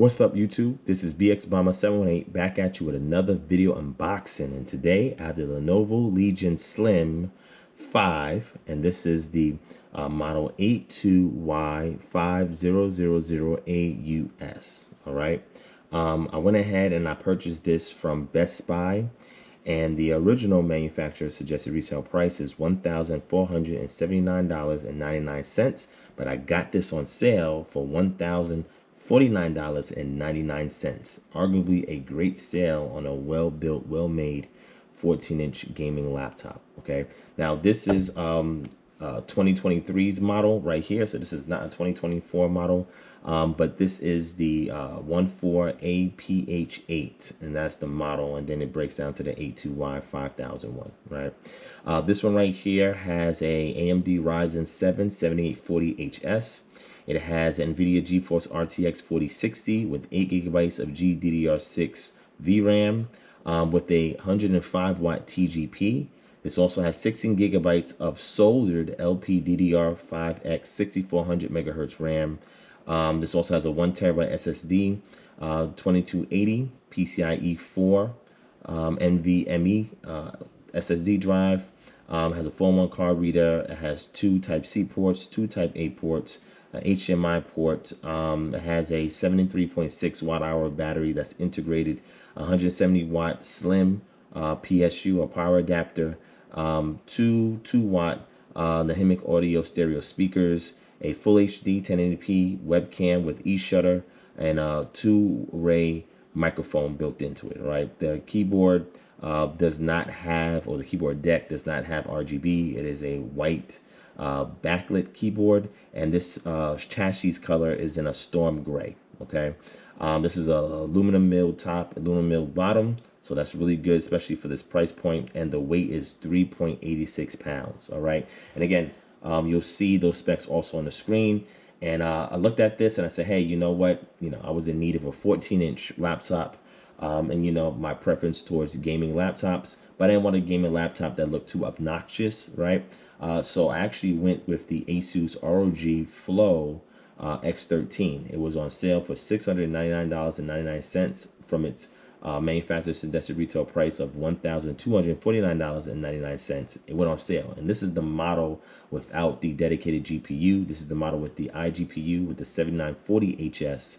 What's up, YouTube? This is BXBomber718 back at you with another video unboxing, and today I have the Lenovo Legion Slim 5, and this is the model 82Y5000AUS. All right, I went ahead and I purchased this from Best Buy, and the original manufacturer suggested retail price is $1,479.99, but I got this on sale for $1,049.99. Arguably a great sale on a well-built, well-made 14-inch gaming laptop. Okay, now this is 2023's model right here, so this is not a 2024 model, but this is the 14APH8, and that's the model, and then it breaks down to the 82Y5001, right? This one right here has a AMD Ryzen 7 7840HS. It has NVIDIA GeForce RTX 4060 with 8 gigabytes of GDDR6 VRAM with a 105-watt TGP. This also has 16 gigabytes of soldered LPDDR5X 6400 megahertz RAM. This also has a 1 terabyte SSD, 2280 PCIe 4 NVMe SSD drive. Has a 4-in-1 card reader. It has 2 Type-C ports, 2 Type-A ports, an HDMI port. It has a 73.6 watt-hour battery that's integrated, 170 watt slim PSU or power adapter, 2 watt Lenovo audio stereo speakers, a full HD 1080p webcam with e-shutter, and a 2-way microphone built into it. Right, the keyboard does not have, or the keyboard deck does not have RGB. It is a white backlit keyboard, and this chassis color is in a storm gray. Okay, this is a aluminum milled top, aluminum milled bottom, so that's really good, especially for this price point, and the weight is 3.86 pounds. All right, and again, you'll see those specs also on the screen. And I looked at this and I said, hey, you know what, I was in need of a 14-inch laptop, and my preference towards gaming laptops, but I didn't want a gaming laptop that looked too obnoxious, right? So I actually went with the Asus ROG Flow X13. It was on sale for $699.99 from its manufacturer suggested retail price of $1,249.99. It went on sale, and this is the model without the dedicated GPU. This is the model with the iGPU with the 7940HS,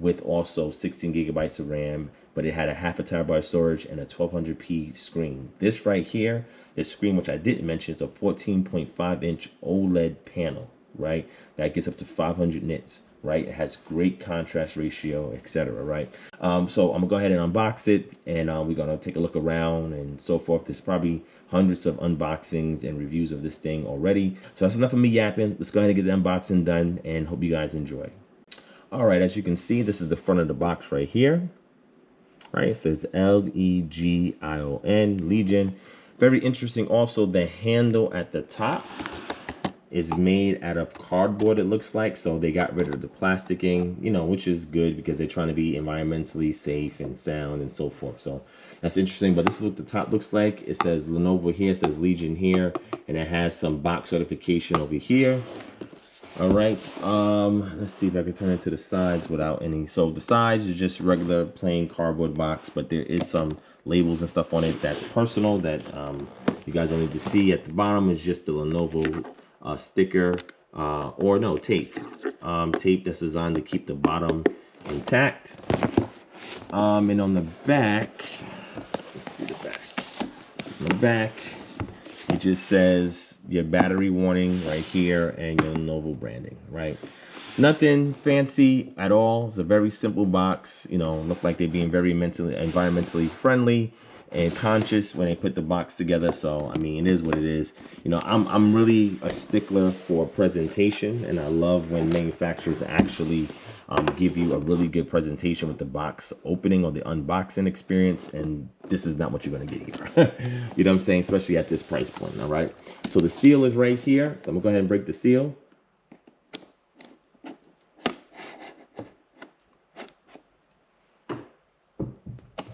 with also 16 gigabytes of RAM, but it had a 0.5 terabyte storage and a 1200p screen. This right here, this screen, which I didn't mention, is a 14.5-inch OLED panel, right? That gets up to 500 nits. Right, it has great contrast ratio, etc. Right, so I'm gonna go ahead and unbox it, and we're gonna take a look around and so forth. There's probably hundreds of unboxings and reviews of this thing already, so that's enough of me yapping. Let's go ahead and get the unboxing done, and hope you guys enjoy. All right, as you can see, this is the front of the box right here. Right, it says Legion, Legion. Very interesting. Also, the handle at the top is made out of cardboard, it looks like, so they got rid of the plasticking, which is good because they're trying to be environmentally safe and sound and so forth. So that's interesting. But this is what the top looks like. It says Lenovo here, it says Legion here, and it has some box certification over here. All right, let's see if I can turn it to the sides without any. So the sides is just regular plain cardboard box, but there is some labels and stuff on it that's personal that you guys don't need to see. At the bottom is just the Lenovo sticker, or no, tape. Tape that's designed to keep the bottom intact. And on the back, let's see the back. On the back, it just says your battery warning right here and your Lenovo branding, right? Nothing fancy at all. It's a very simple box. Look like they're being very environmentally friendly and conscious when they put the box together. So I mean, it is what it is. I'm really a stickler for presentation, and I love when manufacturers actually give you a really good presentation with the box opening or the unboxing experience, and this is not what you're going to get here. You know what I'm saying? Especially at this price point. All right, so the seal is right here, so I'm gonna go ahead and break the seal.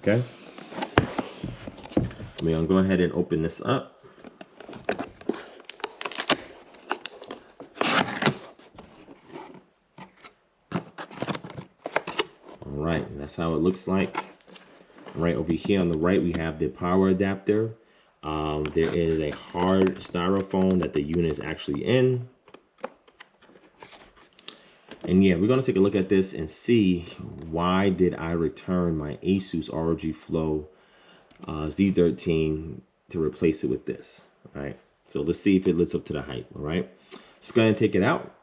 Okay, I'm gonna go ahead and open this up. That's how it looks like. Right over here on the right, we have the power adapter. There is a hard styrofoam that the unit is actually in. And yeah, we're going to take a look at this and see why did I return my Asus ROG Flow Z13 to replace it with this. All right, so let's see if it lives up to the hype. All right, just going to take it out.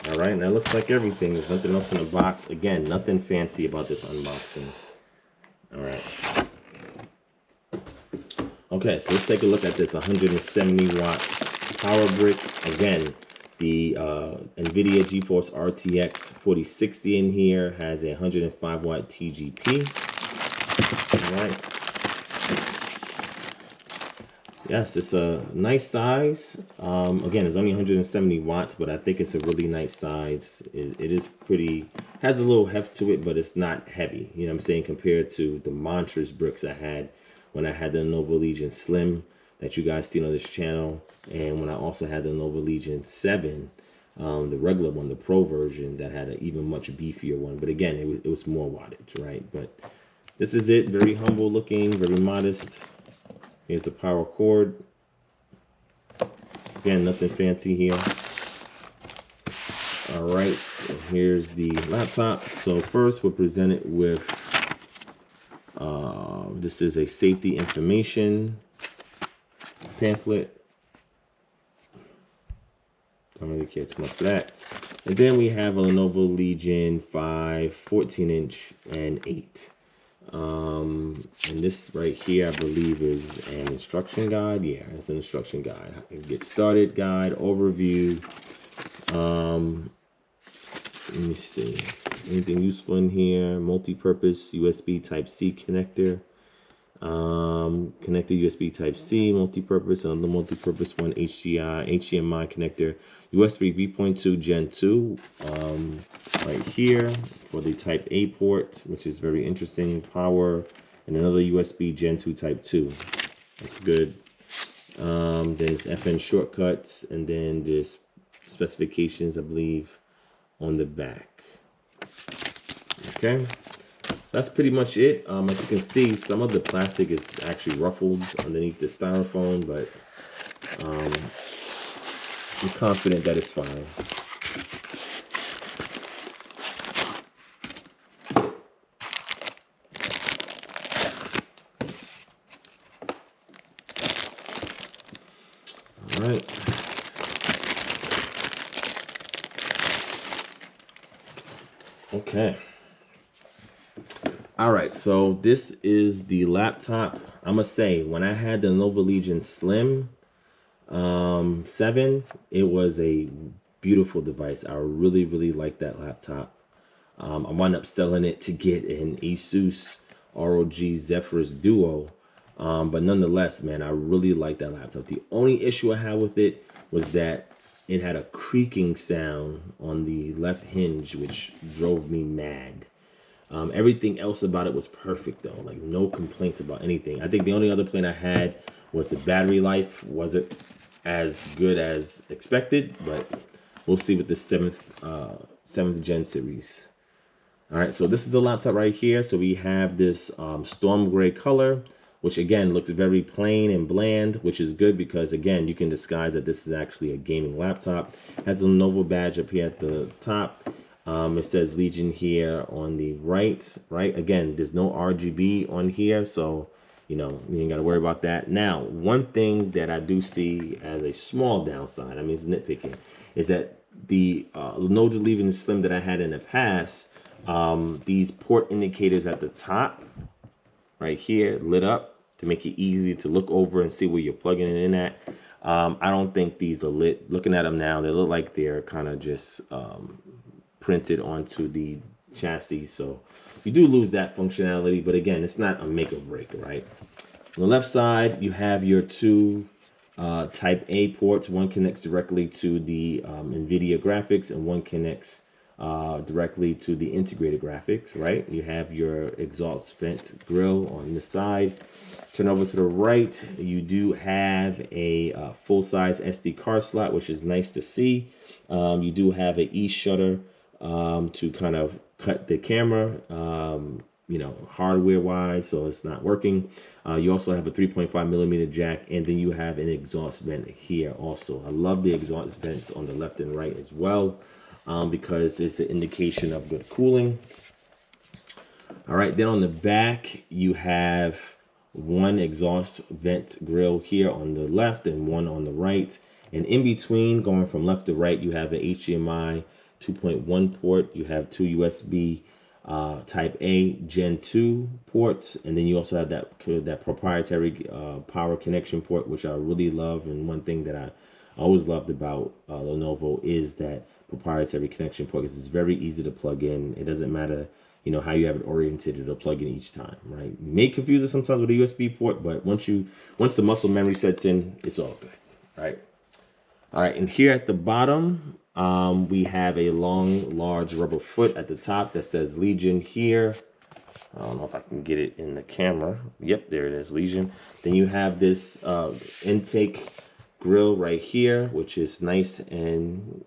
All right, that looks like everything. There's nothing else in the box. Again, nothing fancy about this unboxing. All right. Okay, so let's take a look at this 170 watt power brick. Again, the NVIDIA GeForce RTX 4060 in here has a 105 watt TGP. All right. Yes, it's a nice size. Again, it's only 170 watts, but I think it's a really nice size. It is pretty, has a little heft to it, but it's not heavy. You know what I'm saying? Compared to the monstrous bricks I had when I had the Lenovo Legion Slim that you guys seen on this channel. And when I also had the Lenovo Legion 7, the regular one, the Pro version, that had an even much beefier one. But again, it was more wattage, right? But this is it. Very humble looking, very modest. Here's the power cord. Again, nothing fancy here. All right, so here's the laptop. So first we're presented with, this is a safety information pamphlet. Don't really care too much for that. And then we have a Lenovo Legion 5, 14-inch, and 8. And this right here, I believe, is an instruction guide. Yeah, it's an instruction guide. Get started guide, overview. Let me see. Anything useful in here? Multi-purpose USB Type-C connector. Connector USB Type-C, multi-purpose, another multi-purpose one, HDMI connector, USB 3.2 Gen 2, right here for the Type A port, which is very interesting, power, and another USB Gen 2 Type 2. That's good. There's FN shortcuts, and then there's specifications, I believe, on the back. Okay. That's pretty much it. As you can see, some of the plastic is actually ruffled underneath the styrofoam, but I'm confident that it's fine. All right. Okay. All right, so this is the laptop. I'm gonna say, when I had the Lenovo Legion Slim 7, it was a beautiful device. I really, really liked that laptop. I wound up selling it to get an Asus ROG Zephyrus Duo. But nonetheless, man, I really liked that laptop. The only issue I had with it was that it had a creaking sound on the left hinge, which drove me mad. Everything else about it was perfect, though. Like, no complaints about anything. I think the only other complaint I had was the battery life wasn't as good as expected, but we'll see with the 7th gen series. All right, so this is the laptop right here. So we have this storm gray color, which again looks very plain and bland, which is good because, again, you can disguise that this is actually a gaming laptop. It has a Lenovo badge up here at the top. It says Legion here on the right, Again, there's no RGB on here, so, you know, you ain't got to worry about that. Now, one thing that I do see as a small downside, I mean, it's nitpicking, is that the Lenovo Legion Slim that I had in the past, these port indicators at the top, right here, lit up to make it easy to look over and see where you're plugging it in at. I don't think these are lit. Looking at them now, they look like they're kind of just printed onto the chassis, so you do lose that functionality, but again, it's not a make or break, right? On the left side, you have your two Type A ports. One connects directly to the NVIDIA graphics, and one connects directly to the integrated graphics, right? You have your exhaust vent grill on the side. Turn over to the right, you do have a full-size SD card slot, which is nice to see. You do have an e-shutter to kind of cut the camera, you know, hardware-wise, so it's not working. You also have a 3.5mm jack, and then you have an exhaust vent here also. I love the exhaust vents on the left and right as well, because it's an indication of good cooling. All right, then on the back, you have one exhaust vent grill here on the left and one on the right. And in between, going from left to right, you have an HDMI 2.1 port. You have two USB Type A Gen 2 ports, and then you also have that proprietary power connection port, which I really love. And one thing that I always loved about Lenovo is that proprietary connection port, because it's very easy to plug in. It doesn't matter, you know, how you have it oriented, it'll plug in each time, right? You may confuse it sometimes with a USB port, but once the muscle memory sets in, it's all good, right? All right, and here at the bottom, we have a long, large rubber foot at the top that says Legion here. I don't know if I can get it in the camera. Yep, there it is, Legion. Then you have this intake grill right here, which is nice and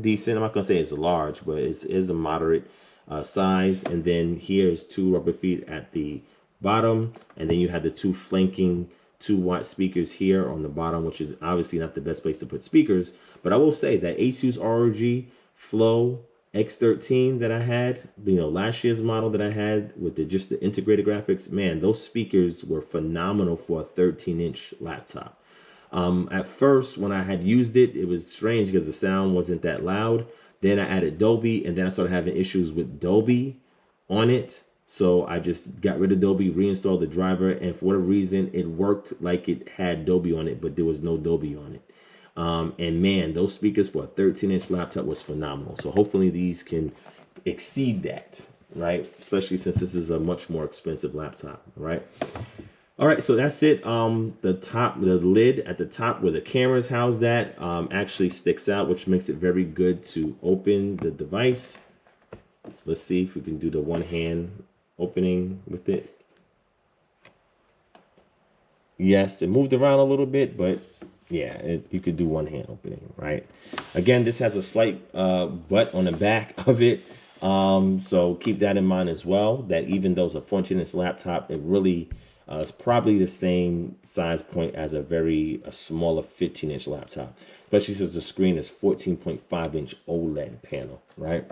decent. I'm not gonna say it's large, but it is a moderate size. And then here's two rubber feet at the bottom, and then you have the two flanking 2-watt speakers here on the bottom, which is obviously not the best place to put speakers. But I will say that Asus ROG Flow X13 that I had, you know, last year's model that I had with just the integrated graphics, man, those speakers were phenomenal for a 13-inch laptop. At first, when I had used it, it was strange because the sound wasn't that loud. Then I added Dolby, and then I started having issues with Dolby on it. So I just got rid of Dolby, reinstalled the driver, and for whatever reason, it worked like it had Dolby on it, but there was no Dolby on it. And man, those speakers for a 13-inch laptop was phenomenal. So hopefully these can exceed that, right? Especially since this is a much more expensive laptop, right? All right, so that's it. The lid at the top where the camera is housed at actually sticks out, which makes it very good to open the device. So let's see if we can do the one-hand opening with it. Yes, it moved around a little bit, but yeah, you could do one-hand opening, right? Again, this has a slight butt on the back of it. So keep that in mind as well, that even though it's a 14-inch laptop, it really it's probably the same size point as a smaller 15-inch laptop, especially since the screen is 14.5-inch OLED panel, right?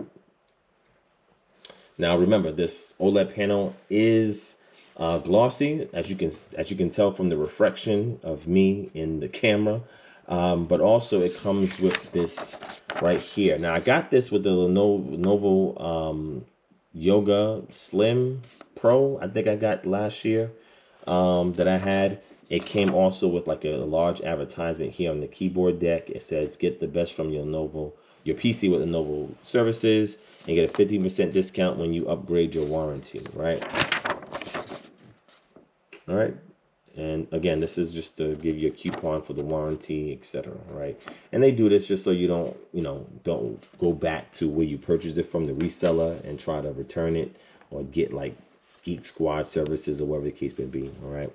Now remember, this OLED panel is glossy, as you can tell from the reflection of me in the camera, but also it comes with this right here. Now I got this with the Lenovo Yoga Slim Pro. I think I got last year. That I had. It came also with like a large advertisement here on the keyboard deck. It says, get the best from your PC with Lenovo services and get a 50% discount when you upgrade your warranty, right? All right. And again, this is just to give you a coupon for the warranty, etc., right? And they do this just so you don't go back to where you purchased it from the reseller and try to return it or get like Geek Squad services or whatever the case may be. All right.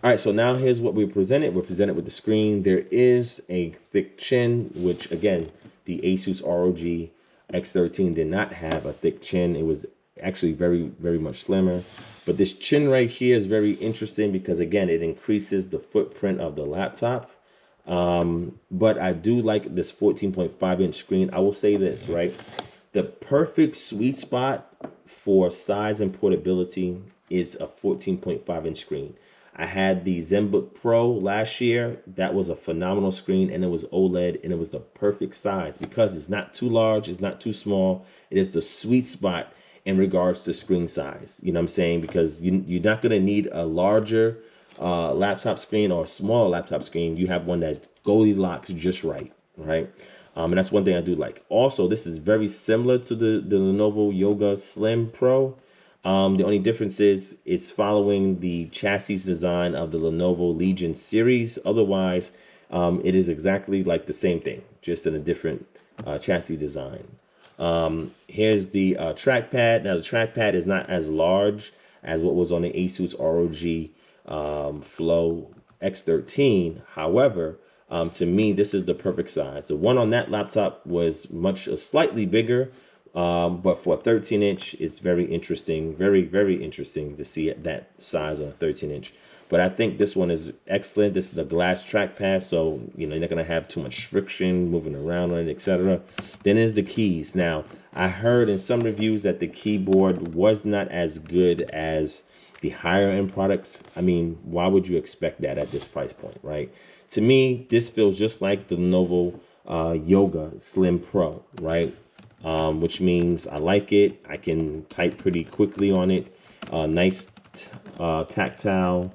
All right. So now here's what we're presented. We're presented with the screen. There is a thick chin, which again, the Asus ROG X13 did not have a thick chin. It was actually very, very much slimmer. But this chin right here is very interesting because again, it increases the footprint of the laptop. But I do like this 14.5-inch screen. I will say this, right? The perfect sweet spot for size and portability is a 14.5-inch screen. I had the ZenBook Pro last year. That was a phenomenal screen, and it was OLED, and it was the perfect size because it's not too large, it's not too small. It is the sweet spot in regards to screen size. You know what I'm saying? Because you're not going to need a larger laptop screen or a smaller laptop screen. You have one that's Goldilocks just right, right? And that's one thing I do like. Also, this is very similar to the Lenovo Yoga Slim Pro. The only difference is it's following the chassis design of the Lenovo Legion series. Otherwise, it is exactly like the same thing, just in a different chassis design. Here's the trackpad. Now, the trackpad is not as large as what was on the Asus ROG Flow X13. However, to me, this is the perfect size. The one on that laptop was slightly bigger, but for a 13-inch, it's very interesting, very interesting to see that size on a 13-inch. But I think this one is excellent. This is a glass trackpad, so you're not gonna have too much friction moving around on it, etc. Then is the keys. Now, I heard in some reviews that the keyboard was not as good as the higher end products. I mean, why would you expect that at this price point, right? To me, this feels just like the Lenovo Yoga Slim Pro, right? Which means I like it. I can type pretty quickly on it. Nice tactile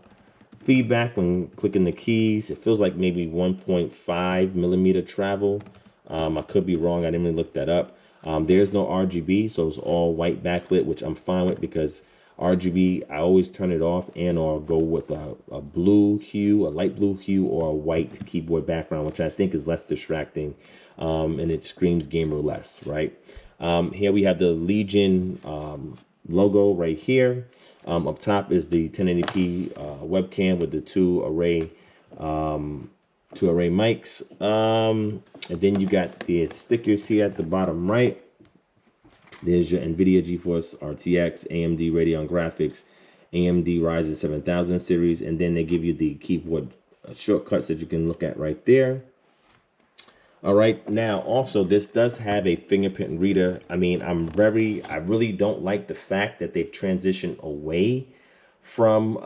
feedback when clicking the keys. It feels like maybe 1.5 millimeter travel. I could be wrong. I didn't really look that up. There's no RGB, so it's all white backlit, which I'm fine with because RGB, I always turn it off and or go with a blue hue, a light blue hue, or a white keyboard background, which I think is less distracting, and it screams gamer less, right? Here we have the Legion logo right here. Up top is the 1080p webcam with the two array mics. And then you got the stickers here at the bottom right. There's your NVIDIA GeForce RTX, AMD Radeon Graphics, AMD Ryzen 7000 series, and then they give you the keyboard shortcuts that you can look at right there. All right, now also this does have a fingerprint reader. I mean, I really don't like the fact that they've transitioned away from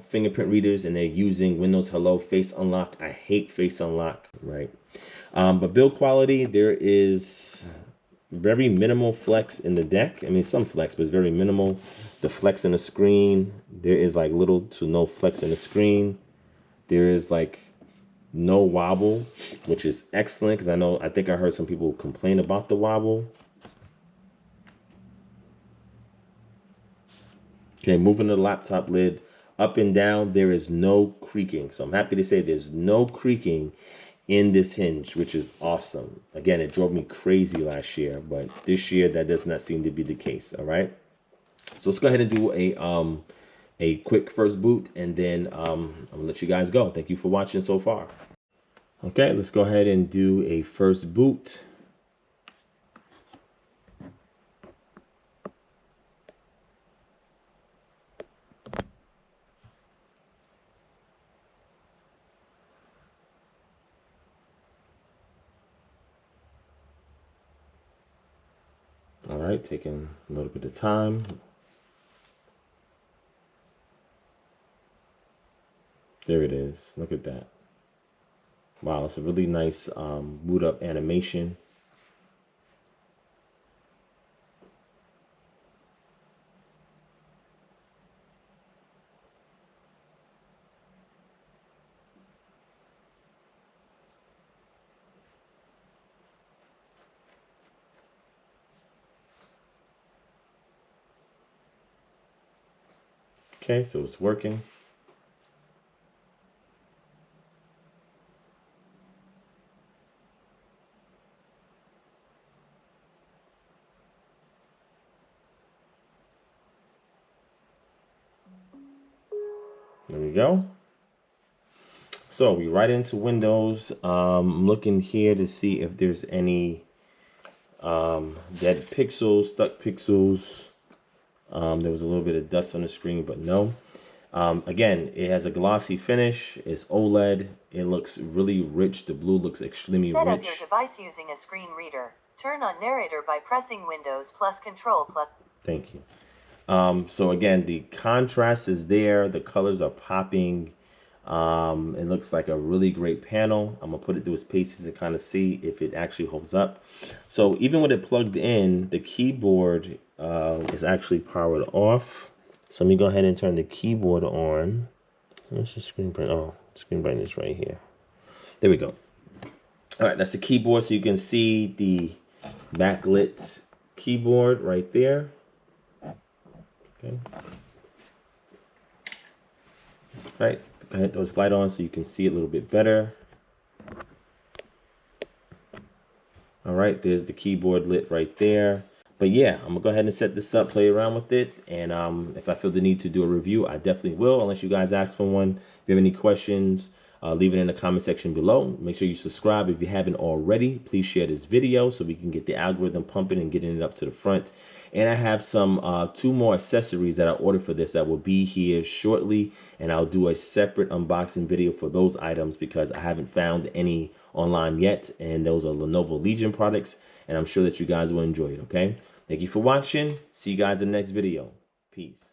fingerprint readers and they're using Windows Hello Face Unlock. I hate Face Unlock, right? But build quality, there is very minimal flex in the deck. I mean, some flex, but it's very minimal. The flex in the screen, there is like little to no flex in the screen. There is like no wobble, which is excellent because I think I heard some people complain about the wobble. Okay, moving the laptop lid up and down, there is no creaking. So I'm happy to say there's no creaking in this hinge, which is awesome. Again, it drove me crazy last year, but this year that does not seem to be the case. All right, so let's go ahead and do a quick first boot, and then I'm gonna let you guys go. Thank you for watching so far. Okay, let's go ahead and do a first boot. All right, taking a little bit of time. There it is. Look at that. Wow, it's a really nice boot up animation. Okay, so it's working. There we go. So we right into Windows. I'm looking here to see if there's any dead pixels, stuck pixels. There was a little bit of dust on the screen, but no. Again, it has a glossy finish. It's OLED. It looks really rich. The blue looks extremely rich. Set up your device using a screen reader. Turn on narrator by pressing Windows plus Control plus. Thank you. So again, the contrast is there. The colors are popping. It looks like a really great panel. I'm gonna put it through its paces and kind of see if it actually holds up. So even with it plugged in, the keyboard is actually powered off. So let me go ahead and turn the keyboard on. What's the screen brightness? Oh, screen brightness right here. There we go. All right, that's the keyboard. So you can see the backlit keyboard right there. Okay. All right, go ahead and throw this light on so you can see it a little bit better. All right, there's the keyboard lit right there. But yeah, I'm gonna go ahead and set this up, play around with it, and if I feel the need to do a review, I definitely will, unless you guys ask for one. If you have any questions, leave it in the comment section below. Make sure you subscribe if you haven't already. Please share this video so we can get the algorithm pumping and getting it up to the front. And I have some 2 more accessories that I ordered for this that will be here shortly, and I'll do a separate unboxing video for those items because I haven't found any online yet, and those are Lenovo Legion products, and I'm sure that you guys will enjoy it. Okay, thank you for watching. See you guys in the next video. Peace.